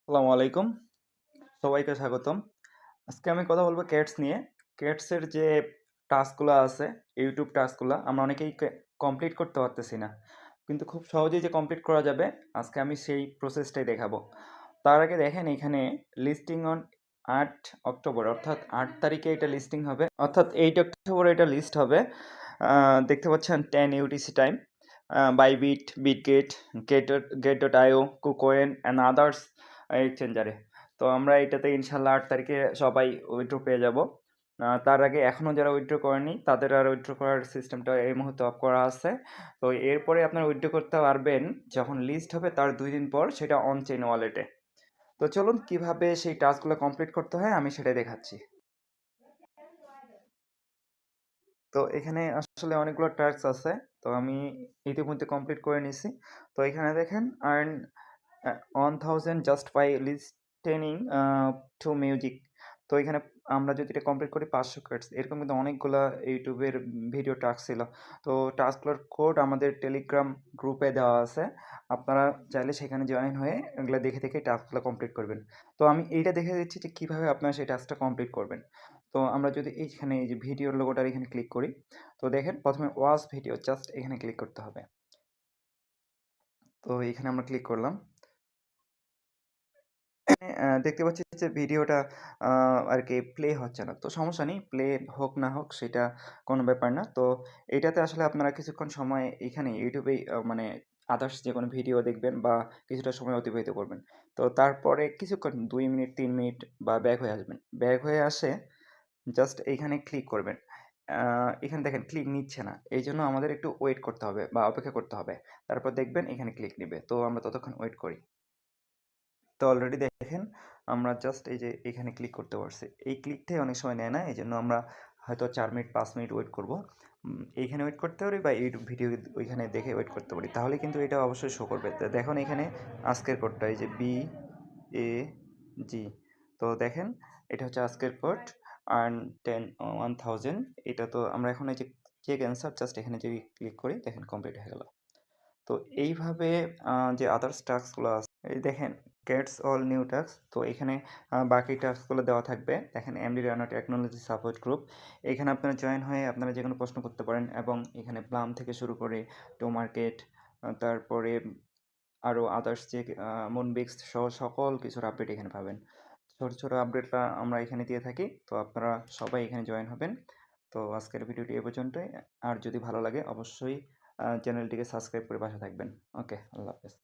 আসসালামু আলাইকুম। সবাইকে স্বাগতম। আজকে আমি কথা বলব ক্যাটস নিয়ে। ক্যাটসের যে টাস্কগুলো আছে, YouTube টাস্কগুলা আমরা অনেকেই কমপ্লিট করতে পারতেছি না। কিন্তু খুব সহজেই যে কমপ্লিট করা যাবে, আজকে আমি সেই প্রসেসটাই দেখাবো। তার আগে দেখেন এখানে লিস্টিং অন ৮ অক্টোবর অর্থাৎ ৮ তারিখে এটা লিস্টিং হবে। অর্থাৎ 8 অক্টোবর এটা লিস্ট হবে। দেখতে পাচ্ছেন 10 UTC time. Bybit, Bitget, Get.io, KuCoin and others এক্সচেঞ্জারে। তো আমরা এটাতে ইনশাআল্লাহ ৮ তারিখে সবাই উইথড্র পেয়ে যাব। তার আগে এখনও যারা উইথড্র করেনি তাদের আর উইথড্র করার সিস্টেমটা এই মুহূর্তে অফ করা আছে। তো এরপরে আপনারা উইথড্র করতে পারবেন যখন লিস্ট হবে তার ২ দিন পর সেটা অন চেইন ওয়ালেটে। তো চলুন কিভাবে সেই টাস্কগুলো কমপ্লিট করতে হয় আমি সেটাই দেখাচ্ছি। তো এখানে আসলে অনেকগুলো টাস্ক আছে। তো আমি ইতিমধ্যে কমপ্লিট করে নিছি। তো এখানে দেখেন earn 1000 just by listening to music. তো এখানে আমরা যদি এটা কমপ্লিট করি 500 ক্রেডিটস। এরকম কিন্তু অনেকগুলা ইউটিউবের ভিডিও টাস্ক ছিল। তো টাস্কগুলোর কোড আমাদের টেলিগ্রাম গ্রুপে দেওয়া আছে। আপনারা চাইলে সেখানে জয়েন হয়ে এগুলা দেখে, দেখে টাস্কগুলো কমপ্লিট করবেন। তো আমি এইটা দেখে দিচ্ছি যে কিভাবে আপনারা সেই টাস্কটা কমপ্লিট করবেন। তো আমরা যদি এইখানে এই যে ভিডিওর লোগোটার এখানে ক্লিক করি, তো দেখেন ১ম এ ওয়াচ ভিডিও জাস্ট এখানে ক্লিক করতে হবে। তো এখানে আমরা ক্লিক করলাম। দেখতে পাচ্ছি যে ভিডিওটা আ আরকি প্লে হচ্ছে না। তো সমস্যা নেই। প্লে হোক না হোক সেটা কোনো ব্যাপার না। তো এটাতে আসলে আপনারা কিছুক্ষণ সময় এখানে YouTube এই মানে আদার্স যেকোনো ভিডিও দেখবেন বা কিছুটা সময় অতিবাহিত করবেন। তো তারপরে কিছুক্ষণ ২ মিনিট ৩ মিনিট বা ব্যাক হয়ে আসবেন। ব্যাক হয়ে আসে জাস্ট এইখানে ক্লিক করবেন। আ এখানে দেখেন ক্লিক নিচ্ছে না। এইজন্য আমাদের একটু ওয়েট করতে হবে বা অপেক্ষা করতে হবে। তারপর দেখবেন এখানে ক্লিক নিবে। তো আমরা ততক্ষণ ওয়েট করি। তো অলরেডি দেখেন আমরা জাস্ট এই যে এখানে ক্লিক করতে পারছি। এই ক্লিকটাই অনেক সময় নেয় না। এজন্য আমরা হয়তো ৪ মিনিট ৫ মিনিট ওয়েট করব। এইখানে ওয়েট করতে পারি বা ইউটিউব ভিডিও ওইখানে দেখে ওয়েট করতে পারি। তাহলে কিন্তু এটা অবশ্যই শো করবে। তো দেখুন এখানে আজকের কোডটা এই যে BAG। তো দেখেন এটা হচ্ছে আজকের কোড আর্ন 1000 এটা তো আমরা এখন এই যে চেক অ্যান্সার জাস্ট এখানে যদি ক্লিক করি দেখেন কমপ্লিট হয়ে গেল। তো এইভাবে যে আদার্স টাস্কগুলো আছে এই দেখেন গেটস অল নিউ টাস্ক। তো এখানে বাকি টাস্কগুলো দেওয়া থাকবে। দেখেন MD Rana technology support group. এখানে আপনারা জয়েন হয়ে আপনারা যেকোনো প্রশ্ন করতে পারেন এবং এখানে প্লাম থেকে শুরু করে টো মার্কেট তারপরে আরও আদার্স যে মুনবিক্স সহ সকল কিছুর আপডেট এখানে পাবেন। ছোট, ছোট আপডেটটা আমরা এখানে দিয়ে থাকি। তো আপনারা সবাই এখানে জয়েন হবেন। তো আজকের ভিডিওটি এ পর্যন্তই। আর যদি ভালো লাগে অবশ্যই চ্যানেলটিকে সাবস্ক্রাইব করে পাশে থাকবেন। ওকে, আল্লাহ হাফেজ।